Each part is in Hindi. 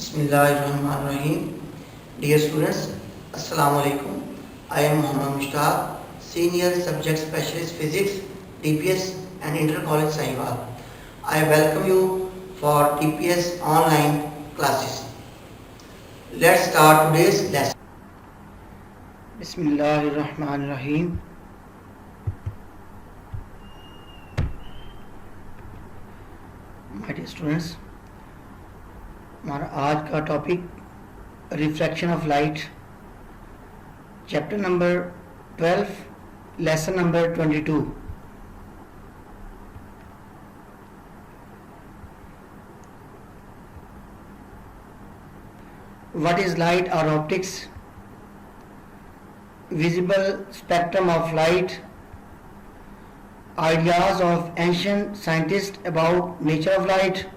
Bismillahirrahmanirrahim. Dear students, Assalamu alaikum. I am Muhammad Mushtaq, Senior Subject Specialist Physics, DPS and Inter-College Sahiwal. I welcome you for DPS online classes. Let's start today's lesson. Bismillahirrahmanirrahim. My dear students, हमारा आज का topic refraction of light, chapter number 12, lesson number 22. What is light or optics? Visible spectrum of light. Ideas of ancient scientists about nature of light.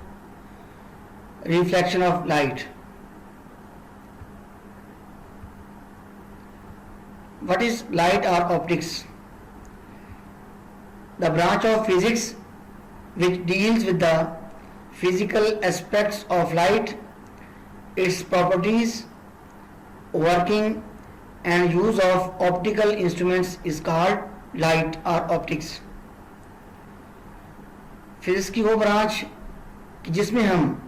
Reflection of light. What is light or optics? The branch of physics which deals with the physical aspects of light, its properties, working and use of optical instruments is called light or optics. Physics की वो ब्रांच जिसमें हम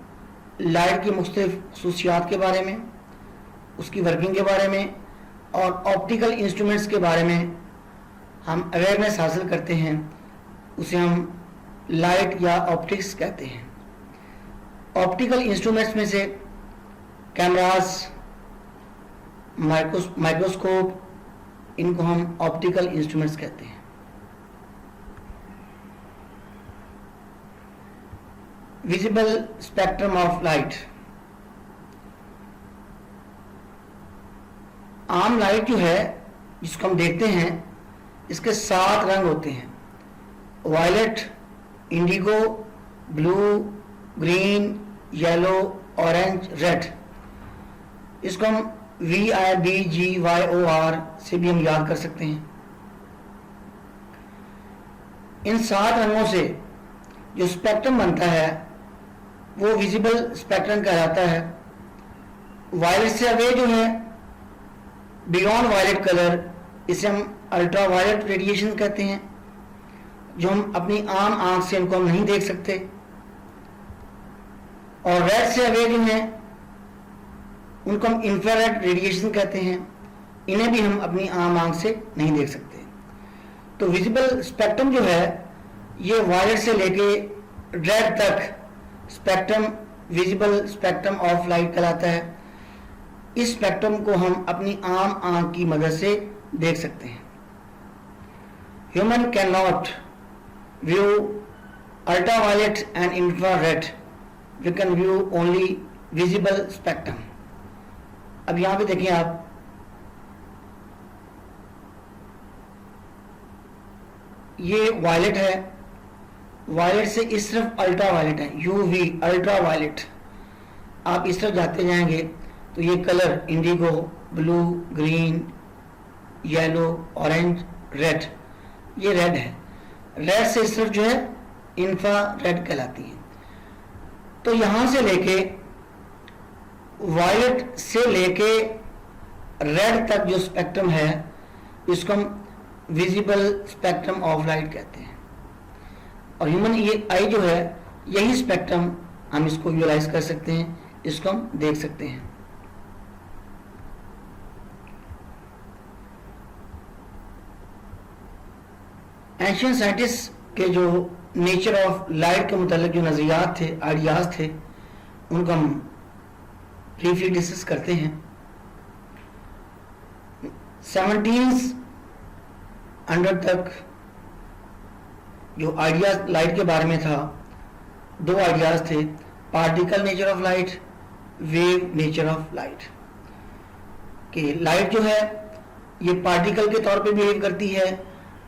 लाइट की मुख्तलिफ खसूसियात के बारे में, उसकी वर्किंग के बारे में और ऑप्टिकल इंस्ट्रूमेंट्स के बारे में हम अवेयरनेस हासिल करते हैं, उसे हम लाइट या ऑप्टिक्स कहते हैं. ऑप्टिकल इंस्ट्रूमेंट्स में से कैमरास, माइक्रोस्कोप, इनको हम ऑप्टिकल इंस्ट्रूमेंट्स कहते हैं. Visible spectrum of light. आम लाइट जो है जिसको हम देखते हैं, इसके 7 रंग होते हैं: violet, indigo, blue, green, yellow, orange, red. इसको हम VIBGYOR से भी हम याद कर सकते हैं. इन 7 रंगों से जो स्पेक्ट्रम बनता है वो विजिबल स्पेक्ट्रम कहलाता है. वायलेट से अवे जो है, बियॉन्ड वायलेट कलर, इसे हम अल्ट्रा वायलेट रेडिएशन कहते हैं, जो हम अपनी आम आंख से इनको हम नहीं देख सकते. और रेड से अवे जो है उनको हम इंफ्रारेड रेडिएशन कहते हैं, इन्हें भी हम अपनी आम आंख से नहीं देख सकते. तो विजिबल स्पेक्ट्रम जो है ये वायलेट से लेके रेड तक spectrum visible spectrum of light कहलाता है. इस स्पेक्ट्रम को हम अपनी आम आंख की मदद से देख सकते हैं. Human can not view ultraviolet and infrared, we can view only visible spectrum. अब यहां पे देखिए आप, ये वायलेट है, वायलेट से इस तरफ अल्ट्रा वायलेट है, UV अल्ट्रा वायलेट. आप इस तरफ जाते जाएंगे तो ये colour Indigo, blue, green, yellow, orange, red, ये रेड है. रेड से इस तरफ जो है इंफ्रा रेड कहलाती है. तो यहां से लेके वायलेट से लेके रेड तक जो स्पेक्ट्रम है इसको हम विजिबल स्पेक्ट्रम ऑफ लाइट कहते हैं. और ह्यूमन ये आई जो है, यही स्पेक्ट्रम हम इसको विजुअलाइज कर सकते हैं, इसको हम देख सकते हैं. एंशियंट साइंटिस्ट के जो नेचर ऑफ लाइट के मुतालिक जो नजरियात थे, आइडियाज थे, उनको हम ब्रीफली डिस्कस करते हैं. 1700 तक जो आइडियाज लाइट के बारे में था, 2 आइडियाज थे: particle nature of light, wave nature of light. कि लाइट जो है ये पार्टिकल के तौर पे बिहेव करती है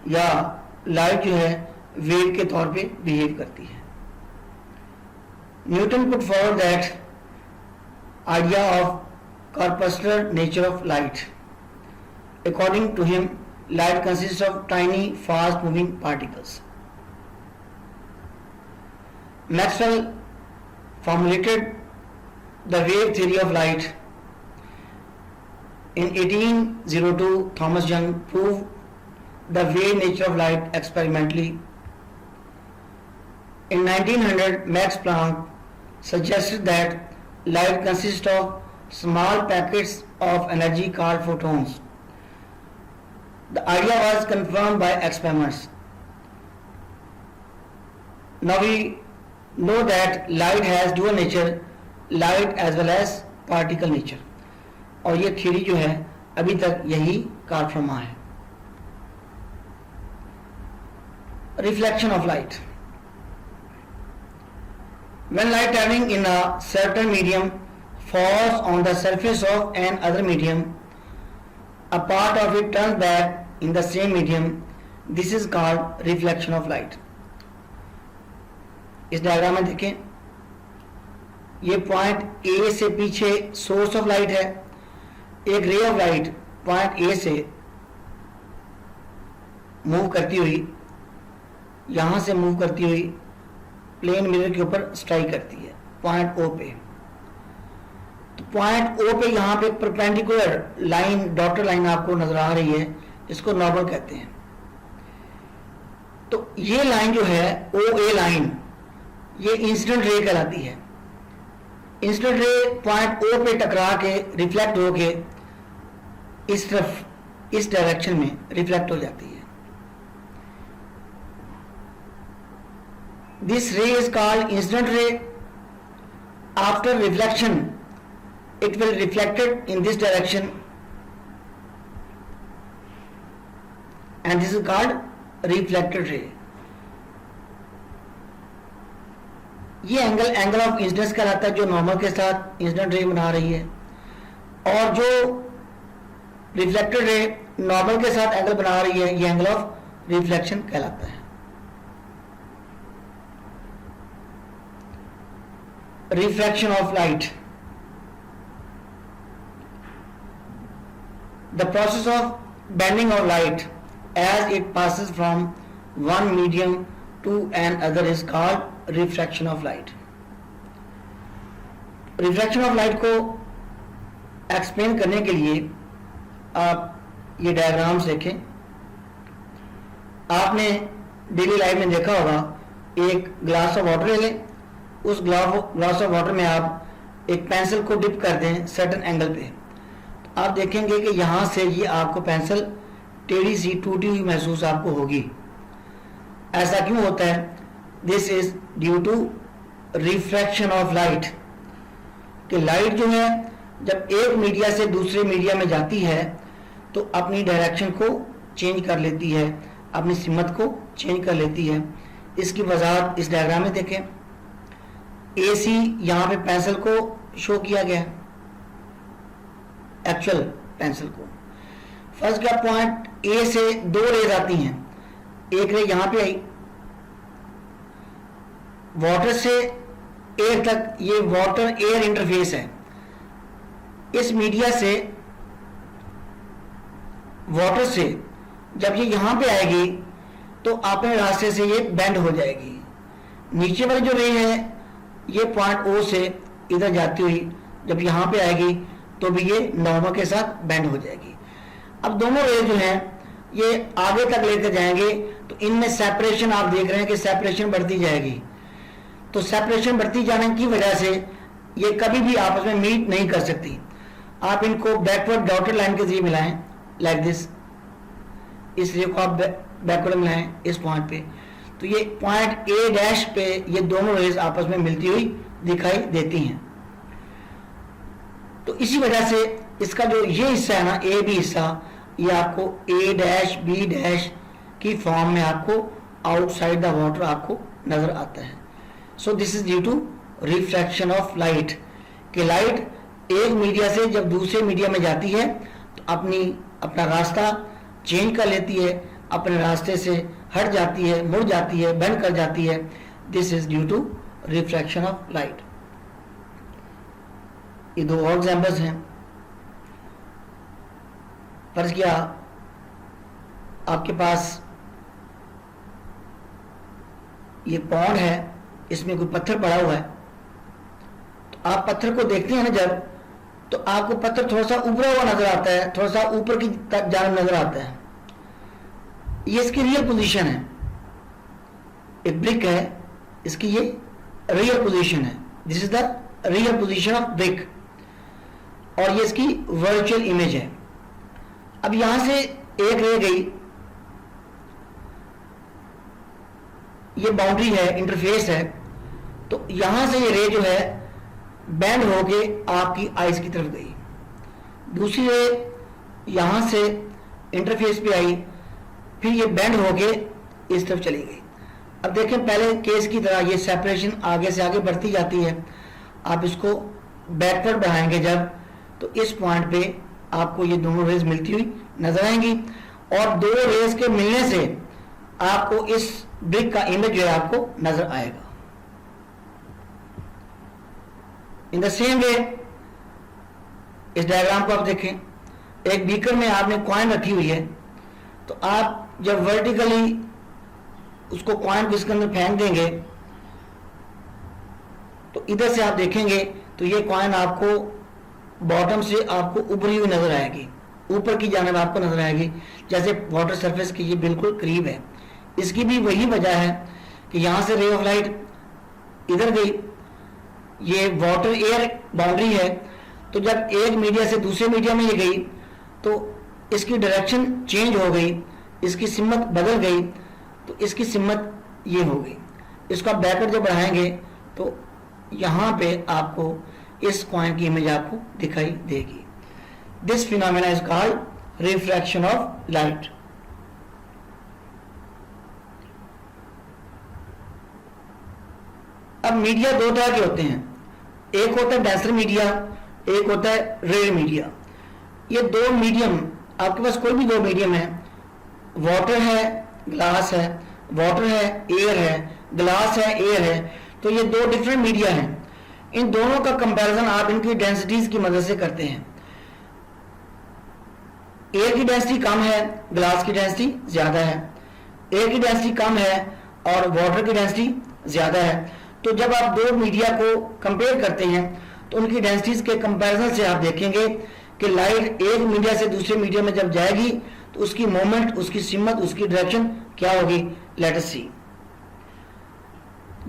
या लाइट जो है वेव के तौर पे बिहेव करती है. Newton put forward that idea of corpuscular nature of light. According to him, light consists of tiny, fast-moving particles. Maxwell formulated the wave theory of light. In 1802, Thomas Young proved the wave nature of light experimentally. In 1900, Max Planck suggested that light consists of small packets of energy called photons. The idea was confirmed by experiments. Now we know that light has dual nature, light as well as particle nature. और ये थ्योरी जो है अभी तक यही कार्ल फरमा है. Reflection of light. When light traveling in a certain medium falls on the surface of an other medium, a part of it turns back in the same medium. This is called reflection of light. इस डायग्राम में देखें, ये पॉइंट ए से पीछे सोर्स ऑफ लाइट है. एक रे ऑफ लाइट पॉइंट ए से मूव करती हुई, यहां से मूव करती हुई प्लेन मिरर के ऊपर स्ट्राइक करती है पॉइंट ओ पे. तो पॉइंट ओ पे यहां पे परपेंडिकुलर लाइन, डॉटेड लाइन आपको नजर आ रही है, इसको नॉर्मल कहते हैं. तो ये लाइन जो है ओ ए लाइन, ये इंसिडेंट रे कहलाती है. इंसिडेंट रे पॉइंट ओ पे टकरा के रिफ्लेक्ट होके इस तरफ, इस डायरेक्शन में रिफ्लेक्ट हो जाती है. This ray is called incident ray. After reflection, it will reflected in this direction, and this is called reflected ray. ये एंगल ऑफ इंसिडेंस कहलाता है, जो नॉर्मल के साथ इंसिडेंट रे बना रही है, और जो रिफ्लेक्टेड रे नॉर्मल के साथ एंगल बना रही है, ये एंगल ऑफ रिफ्लेक्शन कहलाता है. Refraction of light. The process of bending of light as it passes from one medium to another is called refraction of light. Refraction of light को एक्सप्लेन करने के लिए आप ये डायग्राम्स देखें. आपने डेली लाइफ में देखा होगा, एक ग्लास ऑफ वाटर ले लें, उस ग्लास ऑफ वाटर में आप एक पेंसिल को डिप कर दें सर्टेन एंगल पे, तो आप देखेंगे कि यहाँ से ये आपको पेंसिल टेढ़ी सी टूटी हुई महसूस आपको होगी. ऐसा क्यों होता है? This is due to refraction of light. कि लाइट जो है जब एक मीडिया से दूसरे मीडिया में जाती है तो अपनी डायरेक्शन को चेंज कर लेती है, अपनी सिमत को चेंज कर लेती है. इसकी वजाहत इस डायग्राम में देखें. AC यहां पे पेंसिल को शो किया गया, एक्चुअल पेंसिल को. फर्स्ट का पॉइंट ए से दो रेज आती हैं. एक रे यहां पे आई, वाटर से एयर तक, ये वाटर एयर इंटरफेस है. इस मीडिया से, वाटर से जब ये यहां पे आएगी तो अपने रास्ते से ये बेंड हो जाएगी. नीचे वाली जो रे है ये पॉइंट ओ से इधर जाती हुई जब यहां पे आएगी तो भी ये नॉर्मल के साथ बेंड हो जाएगी. अब दोनों रे जो हैं ये आगे तक लेकर जाएंगे तो इनमें सेपरेशन आप देख रहे हैं कि सेपरेशन बढ़ती जाएगी. तो सेपरेशन बढ़ती जाने की वजह से ये कभी भी आपस में मीट नहीं कर सकती. आप इनको बैकवर्ड डॉटेड लाइन के जरिए मिलाएं, लाइक दिस. इस रे को आप बैकवर्ड मिलाएं इस पॉइंट पे, तो ये पॉइंट ए डैश पे ये दोनों रेज आपस में मिलती हुई दिखाई देती हैं. तो इसी वजह से इसका जो ये हिस्सा है ना, ए बी हिस्सा, ये आपको ए डैश बी डैश की फॉर्म में आपको आउटसाइड द वाटर आपको नजर आता है. So this is due to refraction of light. कि लाइट एक मीडिया से जब दूसरे मीडिया में जाती है तो अपना रास्ता चेंज कर लेती है, अपने रास्ते से हट जाती है, मुड़ जाती है, बेंड कर जाती है. This is due to refraction of light. ये दो और एग्जाम्पल्स हैं. फर्ज किया आपके पास ये पॉन्ड है, इसमें कोई पत्थर पड़ा हुआ है, तो आप पत्थर को देखते हैं ना जब, तो आपको पत्थर थोड़ा सा उभरा हुआ नजर आता है, थोड़ा सा ऊपर की जानब नजर आता है। ये इसकी रियल पोजीशन है। एक ब्रिक है, इसकी ये रियल पोजीशन है। This is the real position of brick, और ये इसकी वर्चुअल इमेज है। अब यहां से एक रे गई, ये बाउंड्री है, इंटरफेस है, तो यहां से ये रे जो है बैंड होके आपकी आईज की तरफ गई। दूसरी रे यहां से इंटरफेस पे आई, फिर ये बैंड होके इस तरफ चली गई। अब देखें पहले केस की तरह ये सेपरेशन आगे से आगे बढ़ती जाती है। आप इसको बैकवर्ड बढ़ाएंगे जब, तो इस पॉइंट पे आपको ये दोनों रेज मिलती हुई नजर आएंगी, और दो रेज के मिलने से आपको इस ब्रिक का इमेज जो है आपको नजर आएगा। इन द सेम वे इस डायग्राम को आप देखें, एक बीकर में आपने कॉइन रखी हुई है, तो आप जब वर्टिकली उसको कॉइन को इसके अंदर फेंक देंगे, तो इधर से आप देखेंगे तो ये कॉइन आपको बॉटम से आपको उभरी हुई नजर आएगी, ऊपर की जानिब आपको नजर आएगी, जैसे वाटर सरफेस के ये बिल्कुल करीब है। इसकी भी वही वजह है कि यहां से रे ऑफ लाइट इधर गई, ये वाटर एयर बाउंड्री है, तो जब एक मीडिया से दूसरे मीडिया में ये गई तो इसकी डायरेक्शन चेंज हो गई, इसकी सिमत बदल गई, तो इसकी सिमत ये हो गई। इसका बैकवर्ड जब बढ़ाएंगे तो यहां पे आपको इस कॉइन की इमेज आपको दिखाई देगी। This phenomena is called refraction of light. अब मीडिया दो तरह के होते हैं, एक होता है डेंसर मीडिया, एक होता है रेयर मीडिया। ये दो मीडियम, आपके पास कोई भी दो मीडियम है, वाटर है, ग्लास है, वाटर है, एयर है, ग्लास है, एयर है, तो ये दो डिफरेंट मीडिया हैं। इन दोनों का कंपैरिजन आप इनकी डेंसिटीज की मदद से करते हैं। एयर की डेंसिटी कम है, ग्लास की डेंसिटी ज्यादा है, एयर की डेंसिटी कम है और वाटर की डेंसिटी ज्यादा है। तो जब आप दो मीडिया को कंपेयर करते हैं तो उनकी डेंसिटीज के कंपैरिजन से आप देखेंगे कि लाइट एक मीडिया से दूसरे मीडिया में जब जाएगी तो उसकी मोमेंट, उसकी सिमत, उसकी डायरेक्शन क्या होगी। लेट अस सी।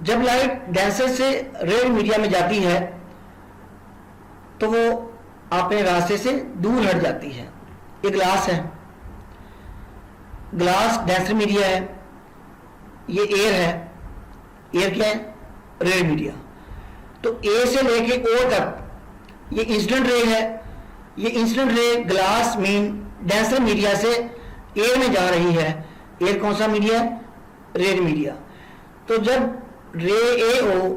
जब लाइट डेंसर से रेयर मीडिया में जाती है तो वो अपने रास्ते से दूर हट जाती है। ये ग्लास है, ग्लास डेंसर मीडिया है, ये एयर है, एयर क्या है, रेयर मीडिया। तो ए से लेके ओ तक ये इंसिडेंट रे है, ये incident ray glass mean denser media से एयर में जा रही है। एयर कौन सा मीडिया है, रेयर मीडिया। तो जब रे ए ओ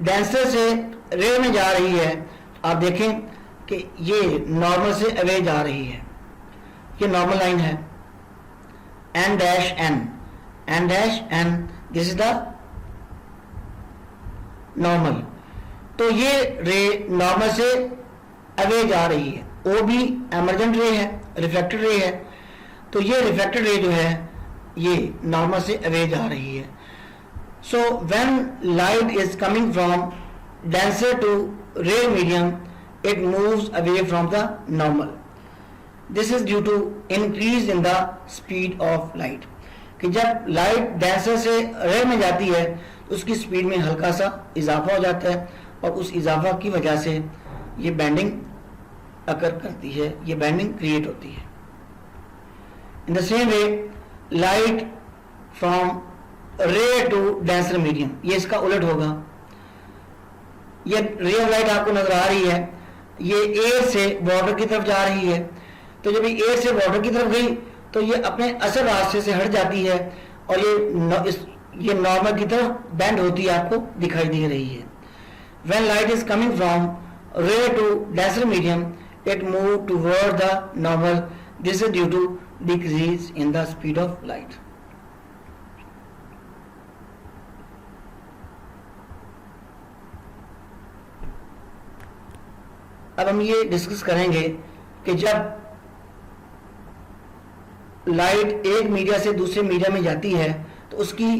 डेंसर से रेयर में जा रही है, आप देखें कि ये नॉर्मल से अवे जा रही है। ये नॉर्मल लाइन है, N dash N, N dash N, this is the normal. तो ये रे नॉर्मल से अवे जा रही है। ओ भी एमर्जेंट रे है, रिफ्लेक्टेड रे है, तो ये रिफ्लेक्टेड रे जो है ये नॉर्मल से अवे जा रही है। So when light is coming from denser to rare medium, it moves away from the normal. This is due to increase in the speed of light, कि जब लाइट डेंसर से रेयर में जाती है तो उसकी स्पीड में हल्का सा इजाफा हो जाता है, और उस इजाफा की वजह से ये बैंडिंग अकर करती है, ये बैंडिंग क्रिएट होती है। In the same way light from rare to denser medium, ये इसका उलट होगा। ये रे ऑफ लाइट आपको नजर आ रही है, ये एयर से वाटर की तरफ जा रही है, तो जब ये एयर से वाटर की तरफ गई तो ये अपने असल रास्ते से हट जाती है और ये नॉर्मल की तरफ बेंड होती है, आपको दिखाई दे रही है। When light is coming from rare to denser medium, it move toward the normal. This is due to decrease in the speed of light. अब हम ये डिस्कस करेंगे कि जब लाइट एक मीडिया से दूसरे मीडिया में जाती है तो उसकी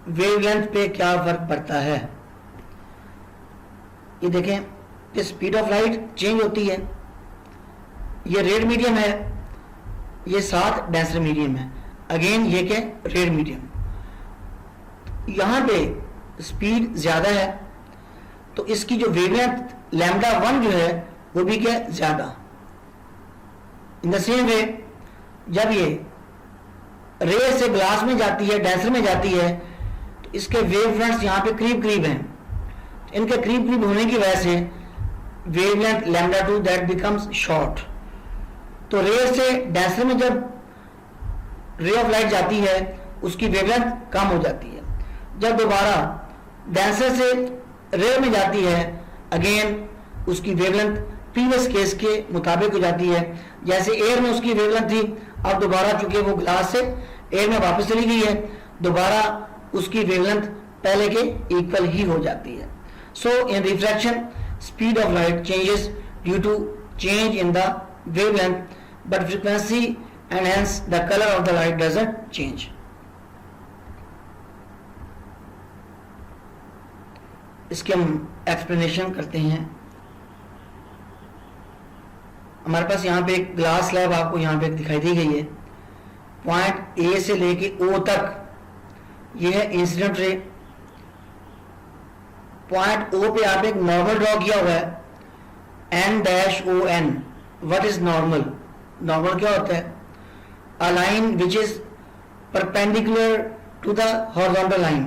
वेवलेंथ पे क्या फर्क पड़ता है। ये देखें, कि स्पीड ऑफ लाइट चेंज होती है। ये रेड मीडियम है, ये साथ डेंसर मीडियम है, अगेन ये क्या रेड मीडियम। यहां पे स्पीड ज्यादा है तो इसकी जो वेवलेंथ लैम्डा 1 जो है वो भी क्या ज्यादा। इन द सेम वे जब ये रे से ग्लास में जाती है, डेंसर में जाती है, तो इसके वेव फ्रंट्स यहाँ पे करीब करीब हैं। इनके करीब करीब होने की वजह से wavelength lambda 2 that becomes short. तो रे से डेंसर में जब रे ऑफ लाइट जाती है उसकी वेवलेंथ कम हो जाती है। जब दोबारा डेंसर से रे में जाती है अगेन उसकी वेवलेंथ प्रीवियस केस के मुताबिक हो जाती है। जैसे एयर में उसकी वेवलेंथ थी, अब दोबारा चूंकि वो ग्लास से एयर में वापस चली गई है, दोबारा उसकी वेवलेंथ पहले के इक्वल ही हो जाती है। So in refraction speed of light changes due to change in the wavelength but frequency and hence the colour of the light doesn't change. इसके हम एक्सप्लेनेशन करते हैं। हमारे पास यहाँ पे एक ग्लास स्लैब आपको यहाँ पे दिखाई दी गई है। पॉइंट ए से लेके ओ तक ये है इंसिडेंट रे। पॉइंट ओ पे आप एक नॉर्मल ड्रॉ किया हुआ है n-o-n। What is normal? Normal क्या होता है? A line which is perpendicular to the horizontal line.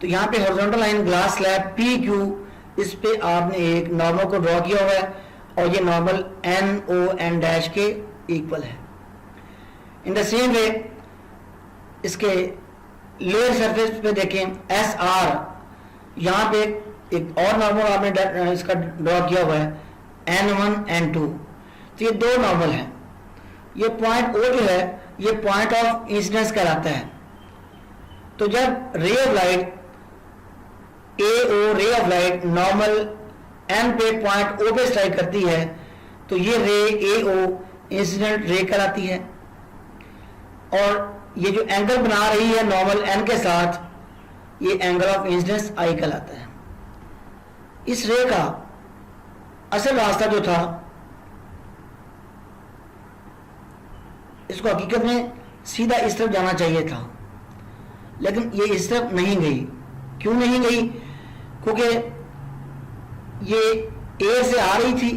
तो यहाँ पे horizontal line glass slab PQ, इस पे आपने एक नॉर्मल को ड्रॉ किया हुआ है और ये नॉर्मल n-o-n' के इक्वल है। इन द सेम वे इसके लोअर सरफेस पे देखें SR, यहाँ पे एक और नॉर्मल आपने इसका ड्रॉ किया हुआ है n1 n2। तो ये दो नॉर्मल हैं। ये पॉइंट O जो है ये पॉइंट ऑफ इंसिडेंस कहलाता है। तो जब रे ऑफ लाइट AO रे ऑफ लाइट नॉर्मल n पे पॉइंट O पे स्ट्राइक करती है तो ये रे AO इंसिडेंट रे कहलाती है। और ये जो एंगल बना रही है नॉर्मल n के साथ, ये एंगल ऑफ इंसिडेंस I कहलाता है। इस रे का असल रास्ता जो था, इसको हकीकत में सीधा इस तरफ जाना चाहिए था, लेकिन ये इस तरफ नहीं गई। क्यों नहीं गई? क्योंकि ये एयर से आ रही थी,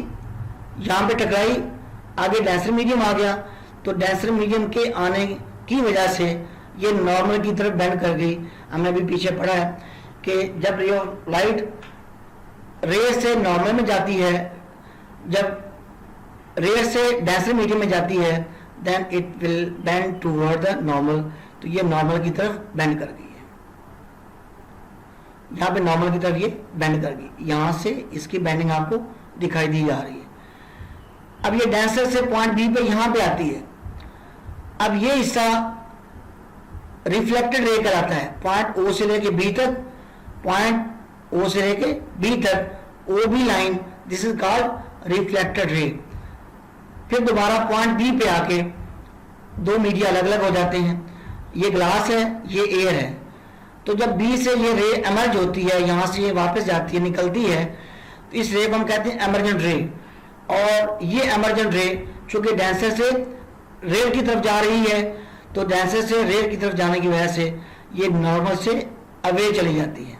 यहां पे टकराई, आगे डेंसर मीडियम आ गया, तो डेंसर मीडियम के आने की वजह से ये नॉर्मल की तरफ बेंड कर गई। हमने अभी पीछे पढ़ा है कि जब रे ऑफ लाइट रे से नॉर्मल में जाती है, जब रे से डेंसर मीडियम में जाती है, then it will bend toward the normal. तो ये नॉर्मल की तरफ बेंड कर गई है, यहाँ पे नॉर्मल की तरफ ये बेंड कर गई। यहां से इसकी बेंडिंग आपको दिखाई दी जा रही है। अब ये डेंसर से पॉइंट बी पे यहां पे आती है। अब ये हिस्सा रिफ्लेक्टेड रे कहलाता है। पॉइंट ओ से लेके बी तक, पॉइंट ओ से लेके बी तक O B line, this is called reflected ray. फिर दोबारा पॉइंट बी पे आके दो मीडिया अलग अलग हो जाते हैं। ये ग्लास है, ये एयर है। तो जब बी से ये रे एमर्ज होती है, यहां से ये वापस जाती है, निकलती है, तो इस रे को हम कहते हैं एमर्जेंट रे। और ये एमर्जेंट रे चूंकि डेंसर से रेयर की तरफ जा रही है, तो डेंसर से रेयर की तरफ जाने की वजह से ये नॉर्मल से अवे चली जाती है।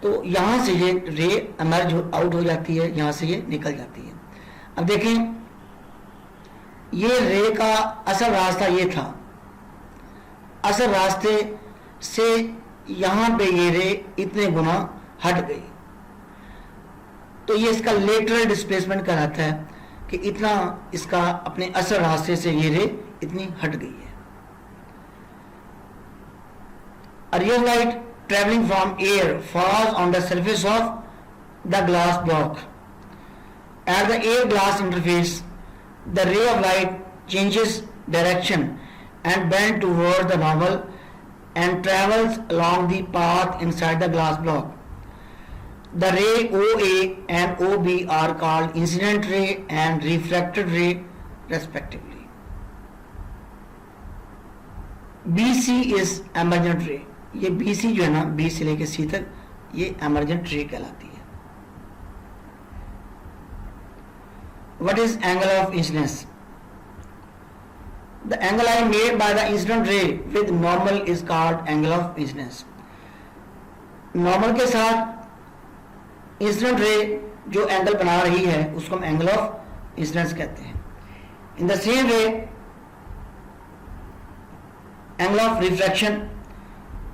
तो यहां से ये रे एमर्ज आउट हो जाती है, यहां से ये निकल जाती है। अब देखें, ये रे का असल रास्ता ये था। असल रास्ते से यहां पे ये रे इतने गुना हट गई, तो ये इसका लेटरल डिस्प्लेसमेंट कहलाता है कि इतना इसका अपने असल रास्ते से ये रे इतनी हट गई है। A ray of light traveling from air falls on the surface of the glass block. At the air glass interface, the ray of light changes direction and bends toward the normal and travels along the path inside the glass block. The ray OA and OB are called incident ray and refracted ray respectively. BC is emergent ray. ये BC जो है ना, B से लेके C तक, ये emergent ray कहलाती है। what is angle of incidence? The angle I made by the incident ray with normal is called angle of incidence. Normal के साथ incident ray जो एंगल बना रही है उसको हम एंगल ऑफ इंसिडेंस कहते हैं. In the same way angle of refraction,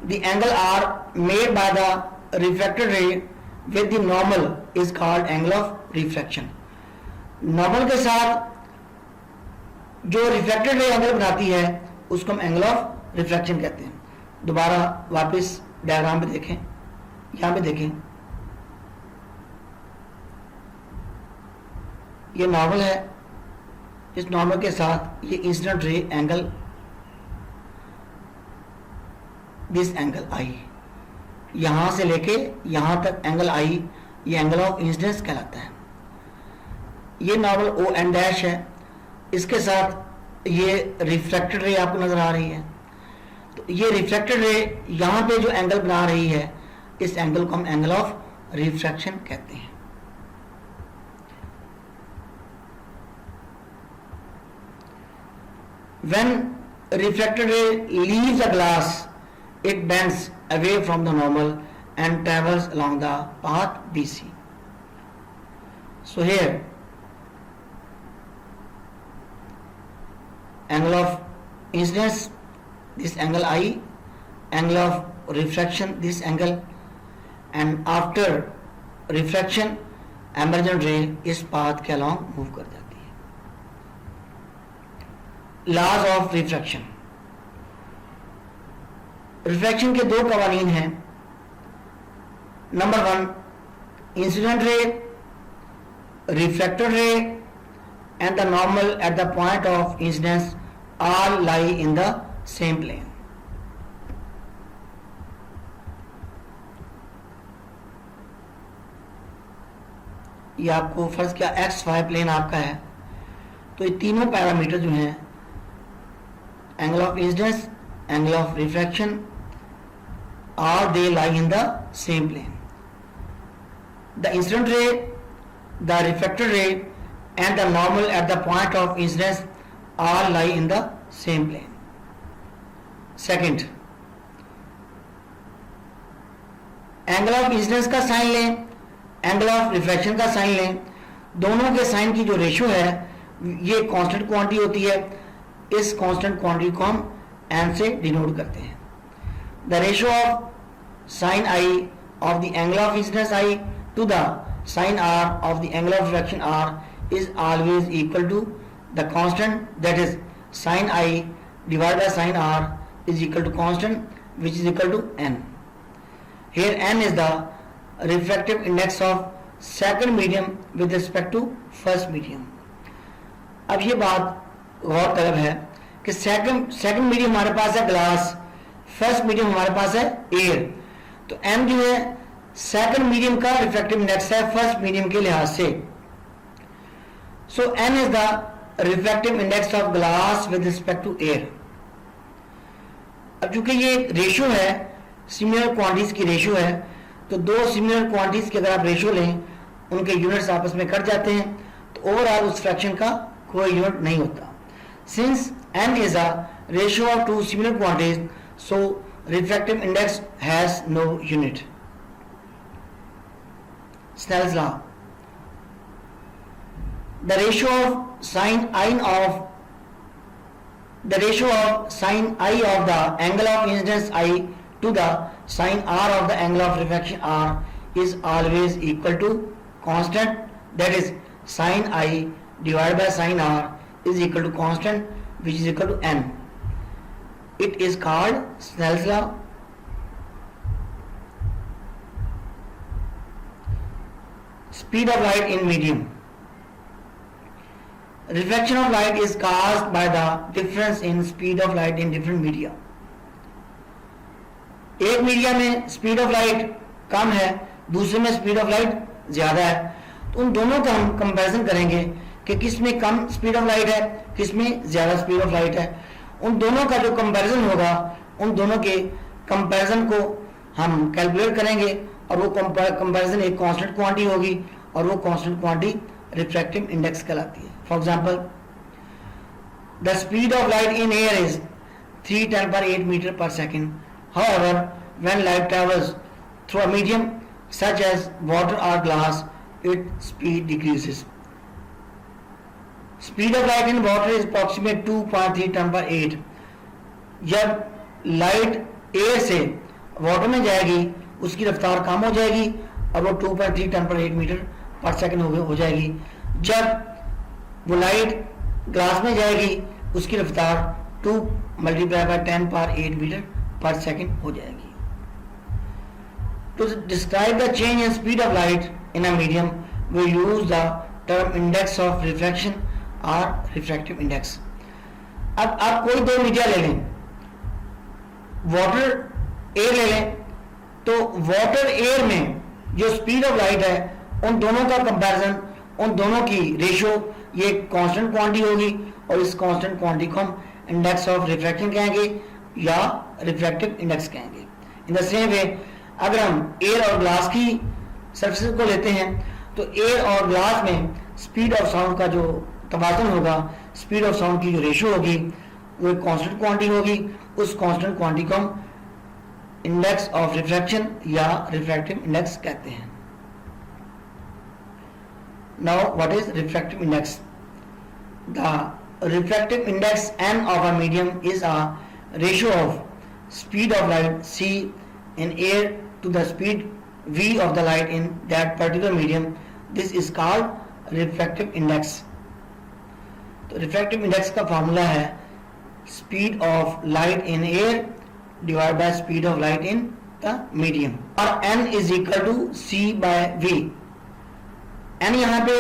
the angle are made by the refracted ray with the normal is called angle of refraction. Normal के साथ जो रिफ्रैक्टेड रे एंगल बनाती है उसको हम एंगल ऑफ रिफ्रैक्शन कहते हैं. दोबारा वापस डायग्राम पे देखें, यहां पे देखें, ये नॉर्मल है, इस नॉर्मल के साथ ये incident ray angle, this angle आई, यहां से लेके यहां तक एंगल आई, ये एंगल ऑफ इंसिडेंस कहलाता है. ये नॉर्मल ओ एन डैश है, इसके साथ ये रिफ्रैक्टेड रे आपको नजर आ रही है. तो ये रिफ्रैक्टेड रे यहां पे जो एंगल बना रही है इस एंगल को हम एंगल ऑफ रिफ्रैक्शन कहते हैं. When refracted ray leaves the glass, it bends away from the normal and travels along the path BC. So here, angle of incidence, this angle I, angle of refraction, this angle, and after refraction, emergent ray इस path के along move कर जाती है. Laws of refraction. रिफ्रैक्शन के दो कवानीन हैं. Number 1, incident ray, refracted ray and the normal at the point of incidence all lie in the same plane. ये आपको फर्ज किया XY प्लेन आपका है, तो ये तीनों पैरामीटर जो हैं, angle of incidence, angle of refraction, all they lie in the same plane. The incident ray, the refracted ray and the normal at the point of incidence all lie in the same plane. Second, angle of incidence का साइन लें, angle of refraction का साइन लें, दोनों के साइन की जो रेशियो है ये कांस्टेंट क्वांटिटी होती है. इस कांस्टेंट क्वांटिटी को हम n से डिनोट करते हैं. The ratio of sine I of the angle of incidence I to the sine R of the angle of refraction R is always equal to the constant that is sine I divide by sine R is equal to constant which is equal to n. Here n is the refractive index of second medium with respect to first medium. अब ये बात गौर तलब है कि सेकंड मीडियम हमारे पास है ग्लास, फर्स्ट मीडियम हमारे पास है एयर. तो m जो है सेकंड मीडियम का रिफ्रैक्टिव इंडेक्स है फर्स्ट मीडियम के लिहाज से. So n is the refractive index of glass with respect to air. अब चूंकि ये रेशियो है, सिमिलर क्वांटिटीज की रेशियो है, तो दो सिमिलर क्वांटिटीज की अगर आप रेशियो लें, उनके यूनिट्स आपस में कट जाते हैं, तो ओवरऑल उस फ्रैक्शन का कोई यूनिट नहीं होता. Since n is a ratio of two similar quantities, so refractive index has no unit. Snell's law. The ratio of sine I of the angle of incidence I to the sine R of the angle of refraction R is always equal to constant, that is sine I divided by sine R is equal to constant which is equal to n. It is called Snell's law. Speed of light in medium. Refraction of light is caused by the difference in speed of light in different media. एक मीडिया में स्पीड ऑफ लाइट कम है, दूसरे में स्पीड ऑफ लाइट ज्यादा है, तो उन दोनों का हम कंपैरिजन करेंगे कि किस में कम स्पीड ऑफ लाइट है, किस में ज्यादा स्पीड ऑफ लाइट है. उन दोनों का जो कंपैरिजन होगा, उन दोनों के कंपैरिजन को हम कैलकुलेट करेंगे और वो कंपैरिजन एक कांस्टेंट क्वांटिटी होगी और वो कांस्टेंट क्वांटिटी रिफ्रैक्टिव इंडेक्स कहलाती है। For example, the speed of light in air is 3×10⁸ metre per second. However when light travels through a medium such as water और glass, it speed decreases. Speed of light in water is approximate 2.3 टन/8। जब लाइट एयर से वाटर में जाएगी उसकी रफ्तार कम हो जाएगी और वो 2.3 टन/8 मीटर पर सेकेंड हो जाएगी। जब वो लाइट ग्लास में जाएगी उसकी रफ्तार 2 × 10⁸ मीटर पर सेकेंड हो जाएगी। To describe the change in speed of light in a medium, we use the term index of refraction or refractive index. अब आप कोई दो मीडिया ले लें, वाटर एयर ले लें, तो वाटर एयर में जो स्पीड ऑफ लाइट है उन दोनों का कंपैरिजन, उन दोनों की रेशियो ये कांस्टेंट क्वांटिटी होगी और इस कांस्टेंट क्वांटिटी को हम इंडेक्स ऑफ रिफ्रैक्शन कहेंगे या रिफ्रैक्टिव इंडेक्स कहेंगे। इन द सेम वे अगर हम एयर और ग्लास की सरफेस को लेते हैं तो एयर और ग्लास में स्पीड ऑफ साउंड का जो तबादल होगा, स्पीड ऑफ साउंड की जो रेशियो होगी वो एक कांस्टेंट क्वांटिटी होगी। उस कांस्टेंट क्वांटिटी को हम इंडेक्स ऑफ रिफ्रैक्शन या रिफ्रैक्टिव इंडेक्स कहते हैं। Now what is refractive index? The refractive index n of a medium is a ratio of speed of light c in air to the speed v of the light in that particular medium. This is called refractive index. तो रिफ्रैक्टिव इंडेक्स का फॉर्मूला है speed of light in air divide by speed of light in the medium, और n is equal to c/v। n यहाँ पे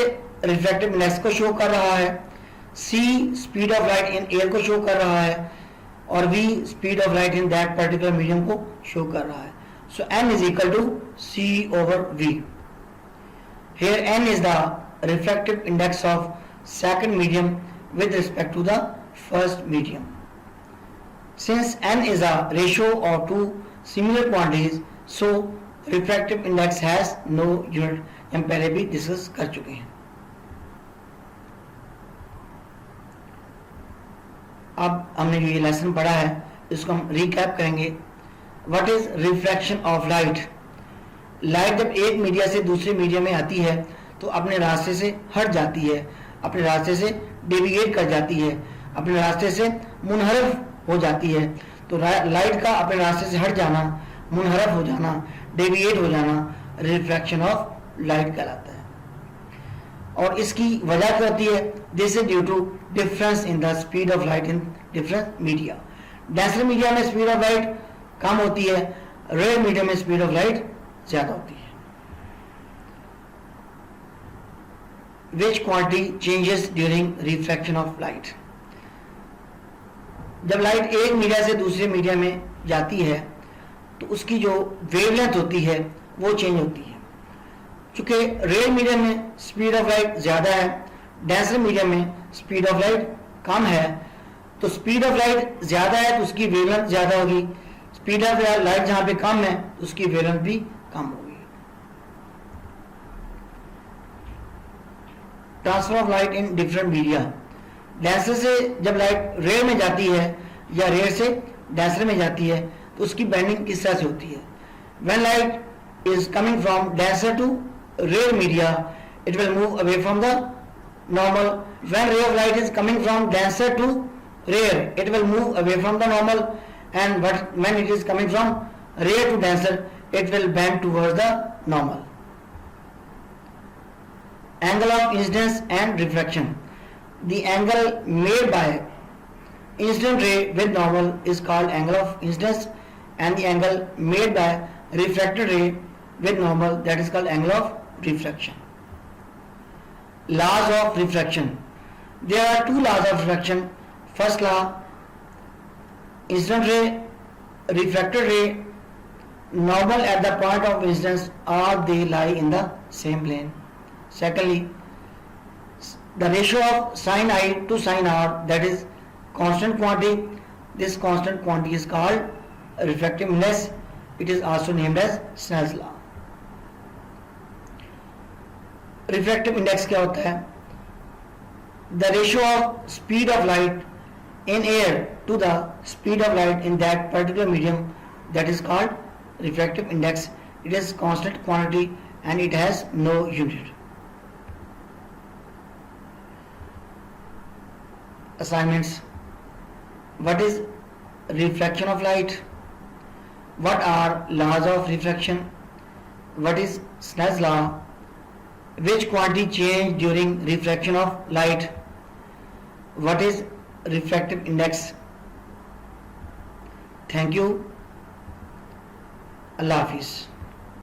रिफ्रैक्टिव इंडेक्स को शो कर रहा है, c speed of light in air को शो कर रहा है और v speed of light in that particular medium को शो कर रहा है। So n is equal to c/v। Here n is the refractive index of second medium with respect to the first medium. Since n is a ratio of two similar quantities, so refractive index has no unit. हम पहले भी डिस्कस कर चुके हैं। अब हमने जो ये लेसन पढ़ा है इसको हम रिकैप करेंगे। What is refraction of light? Light जब एक मीडिया से दूसरे मीडिया में आती है तो अपने रास्ते से हट जाती है, अपने रास्ते से डेविएट कर जाती है, अपने रास्ते से मुनहरफ हो जाती है। तो लाइट का अपने रास्ते से हट जाना, मुनहरफ हो जाना, डेविएट हो जाना रिफ्रैक्शन ऑफ लाइट कहलाता है। और इसकी वजह क्या होती है? This is due to difference in the speed of light in different media. Denser media में स्पीड ऑफ लाइट कम होती है, रेयर मीडिया में स्पीड ऑफ लाइट ज्यादा होती है। Which quantity changes during refraction of light? जब लाइट एक मीडिया से दूसरे मीडिया में जाती है तो उसकी जो वेवलेंथ होती है वो चेंज होती है। चूंकि रेयर मीडिया में स्पीड ऑफ लाइट ज्यादा है, डेंसर मीडिया में स्पीड ऑफ लाइट कम है, तो स्पीड ऑफ लाइट ज्यादा है तो उसकी वेवलेंथ ज्यादा होगी, स्पीड ऑफ लाइट जहां पे कम है तो उसकी वेवलेंथ भी कम होगी। Transfer of light in different media. Denser से जब लाइट रेयर में जाती है या रेयर से डेंसर में जाती है तो उसकी बेंडिंग किस तरह से होती है? When light is coming from denser to rare media, it will move away from the normal. When ray of light is coming from denser to rare, it will move away from the normal, and when it is coming from rare to denser, it will bend towards the normal. Angle of incidence and refraction. The angle made by incident ray with normal is called angle of incidence, and the angle made by refracted ray with normal, that is called angle of refraction. Laws of refraction. There are two laws of refraction. First law, incident ray, refracted ray normal at the point of incidence, or they lie in the same plane. Secondly, the ratio of sin I to sin R, that is constant quantity. This constant quantity is called refractive index. It is also named as Snell's law. Refractive index क्या होता है? The ratio of speed of light in air to the speed of light in that particular medium, that is called refractive index. It is constant quantity and it has no unit. Assignments: what is reflection of light? What are laws of refraction? What is Snell's law? Which quantity change during refraction of light? What is refractive index? Thank you. Allah Hafiz.